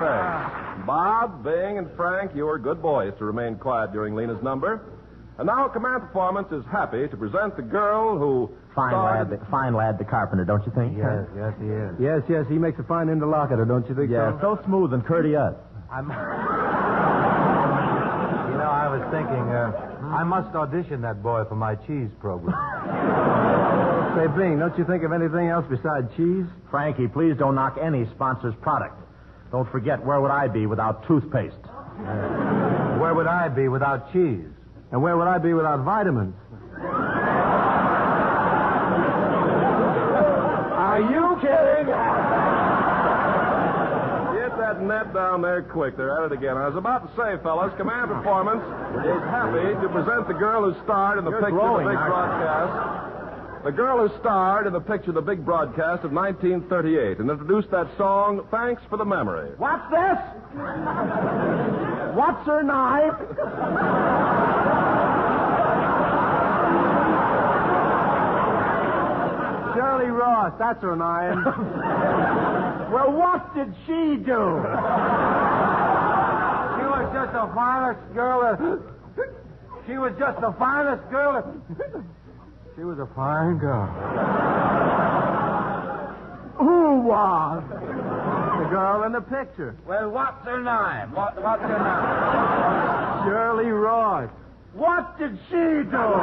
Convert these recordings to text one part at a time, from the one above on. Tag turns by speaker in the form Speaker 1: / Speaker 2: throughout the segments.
Speaker 1: thanks. Bob, Bing, and Frank, you were good boys to remain quiet during Lena's number. And now Command Performance is happy to present the girl who...
Speaker 2: Fine lad, the carpenter, don't you think?
Speaker 3: Yes, he is.
Speaker 4: Yes, he makes a fine interlocutor, don't you think
Speaker 2: so smooth and courteous.
Speaker 3: I was thinking, I must audition that boy for my cheese program.
Speaker 4: Say, Bing, don't you think of anything else besides cheese?
Speaker 2: Frankie, please don't knock any sponsor's product. Don't forget, where would I be without toothpaste?
Speaker 3: Where would I be without cheese?
Speaker 4: And where would I be without vitamins?
Speaker 1: Are you kidding? Get that net down there quick. They're at it again. I was about to say, fellas, Command Performance is happy to present the girl who starred in the picture of the big broadcast. The girl who starred in the picture of the big broadcast of 1938 and introduced that song, Thanks for the Memory.
Speaker 2: What's this? What's her knife?
Speaker 4: Shirley Ross, that's her name.
Speaker 2: Well, what did she do?
Speaker 3: She was just the finest girl. She was just the finest girl. She was a fine girl.
Speaker 4: Who was? The girl in the picture.
Speaker 3: Well, what's her name? What's her name?
Speaker 4: Shirley Ross.
Speaker 2: What did she do?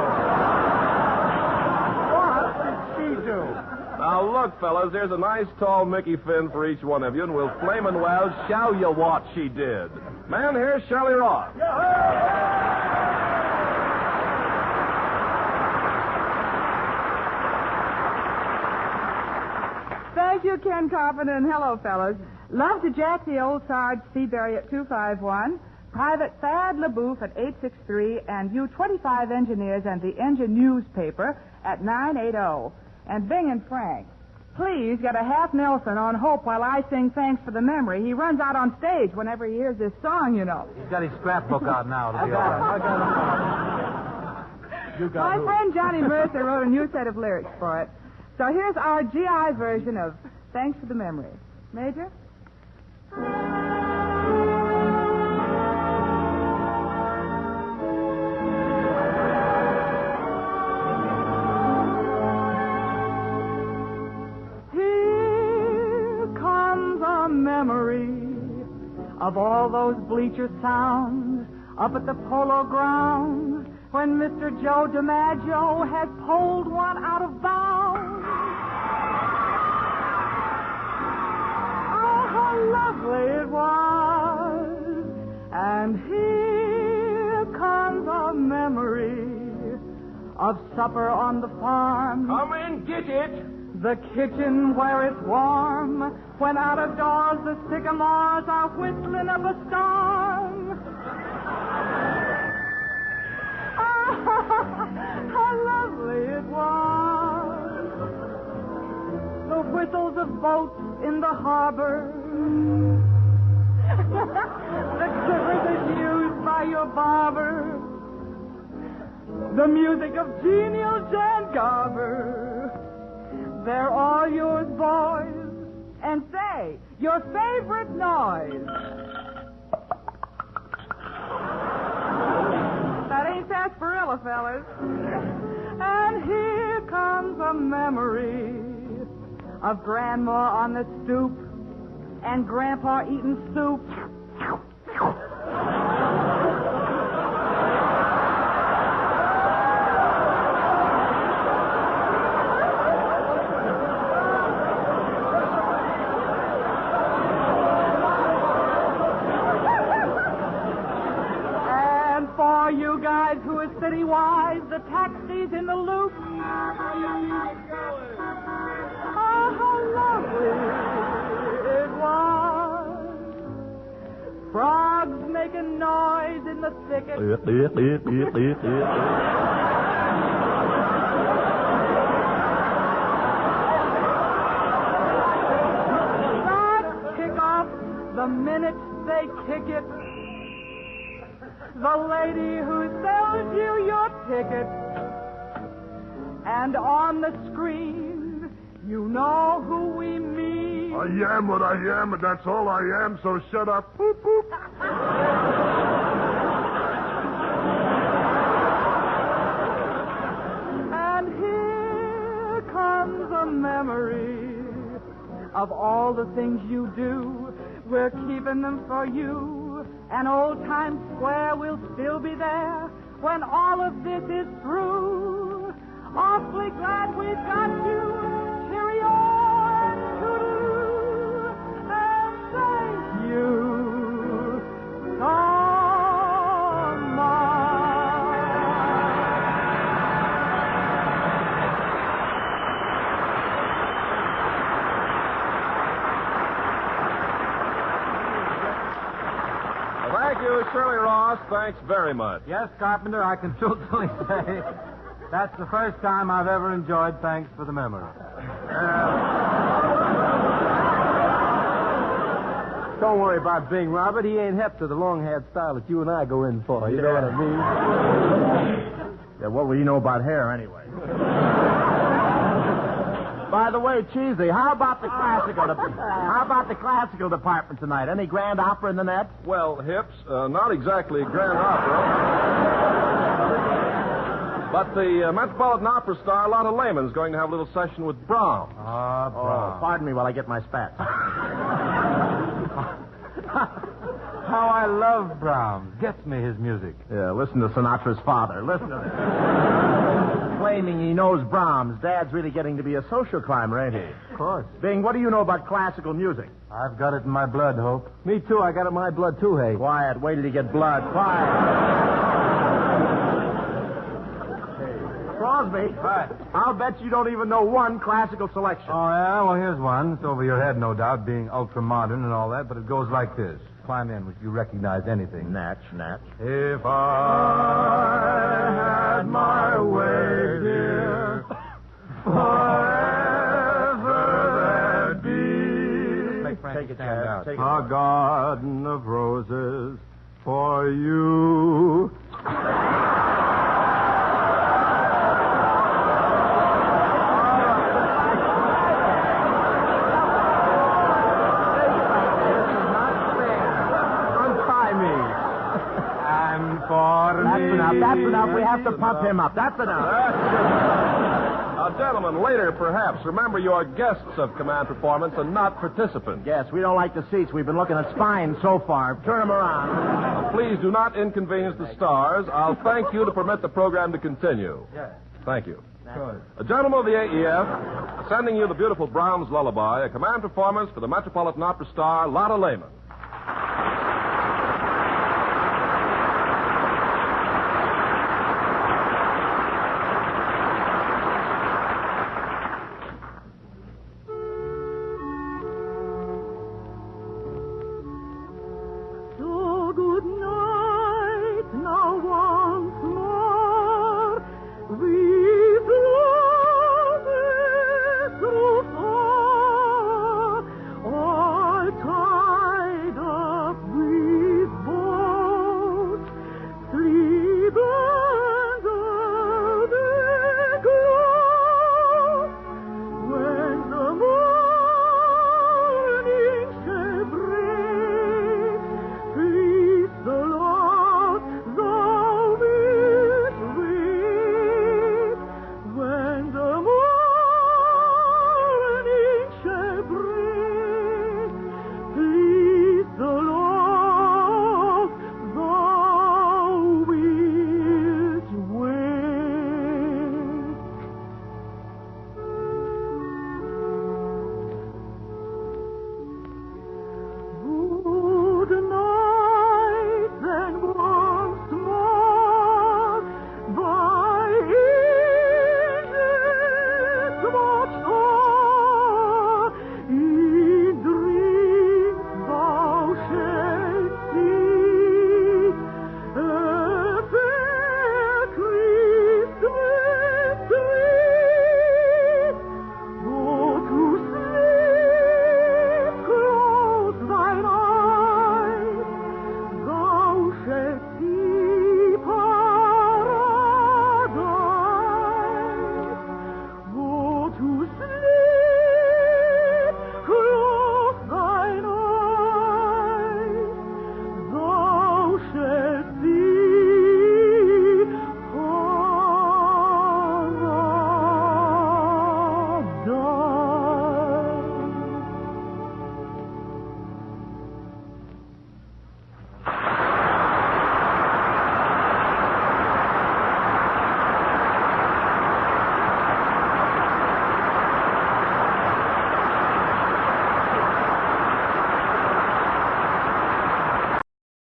Speaker 1: Now, look, fellas, there's a nice tall Mickey Finn for each one of you, and we'll flamin' well show you what she did. Man, here's Shirley Ross.
Speaker 5: Thank you, Ken Carpenter, and hello, fellas. Love to Jack the Old Sarge Seabury at 251, Private Thad LaBouffe at 863, and you 25 engineers and the engine newspaper at 980. And Bing and Frank, please get a half Nelson on Hope while I sing Thanks for the Memory. He runs out on stage whenever he hears this song, you know.
Speaker 3: He's got his scrapbook out now. It'll be all right.
Speaker 5: My friend Johnny Mercer wrote a new set of lyrics for it. So here's our GI version of Thanks for the Memory. Major? Memory of all those bleacher sounds up at the polo grounds when Mr. Joe DiMaggio had pulled one out of bounds. Oh, how lovely it was. And here comes a memory of supper on the farm.
Speaker 1: Come in, get it.
Speaker 5: The kitchen where it's warm, when out of doors the sycamores are whistling up a storm. How lovely it was. The whistles of boats in the harbor. The clippers used by your barber. The music of genial Jan Garber. They're all yours, boys. And say, your favorite noise. That ain't sarsaparilla, fellas. And here comes a memory of Grandma on the stoop and Grandpa eating soup. You guys who are city-wise, the taxis in the loop. Oh, how lovely it was. Frogs making noise in the thicket. Start kick off the minute they kick it. The lady who sells you your ticket. And on the screen, you know who we mean.
Speaker 6: I am what I am, and that's all I am, so shut up. Boop, boop.
Speaker 5: And here comes a memory of all the things you do. We're keeping them for you. And Old Times Square will still be there when all of this is through. Awfully glad we've got you. Cheerio and toodaloo. And thank you so
Speaker 1: Thank you, Shirley Ross. Thanks very much.
Speaker 3: Yes, Carpenter, I can truthfully say that's the first time I've ever enjoyed Thanks for the Memory.
Speaker 4: Don't worry about Bing, Robert. He ain't hep to the long-haired style that you and I go in for. You know what I mean?
Speaker 2: Yeah, what will you know about hair, anyway? By the way, Cheesy, how about the classical department tonight? Any grand opera in the net?
Speaker 1: Well, Hips, not exactly a grand opera. But the Metropolitan Opera star, Lotte Lehmann, is going to have a little session with Brahms.
Speaker 3: Brahms.
Speaker 2: Oh, pardon me while I get my spats.
Speaker 3: How I love Brahms. Gets me his music.
Speaker 2: Yeah, listen to Sinatra's father. Listen to this. Claiming he knows Brahms. Dad's really getting to be a social climber, ain't he?
Speaker 3: Of course.
Speaker 2: Bing, what do you know about classical music?
Speaker 3: I've got it in my blood, Hope.
Speaker 4: Me too. I got it in my blood, too, hey.
Speaker 2: Quiet. Wait till you get blood. Quiet. Crosby.
Speaker 3: What?
Speaker 2: I'll bet you don't even know one classical selection.
Speaker 3: Oh, yeah? Well, here's one. It's over your head, no doubt, being ultra-modern and all that, but it goes like this. Climb in if you recognize anything.
Speaker 2: Natch.
Speaker 3: If I had my way, dear, forever there'd be
Speaker 2: Take it, Chad. Take it.
Speaker 3: a garden of roses for you.
Speaker 2: That's enough. We have to pump him up. That's enough.
Speaker 1: Gentlemen, later, perhaps. Remember, you're guests of Command Performance and not participants.
Speaker 2: Yes, we don't like the seats. We've been looking at spines so far. Turn them around.
Speaker 1: Please do not inconvenience the stars. I'll thank you to permit the program to continue.
Speaker 3: Yes.
Speaker 1: Thank you.
Speaker 3: Good.
Speaker 1: A gentleman of the AEF, sending you the beautiful Brahms Lullaby, a Command Performance for the Metropolitan Opera star, Lotte Lehmann.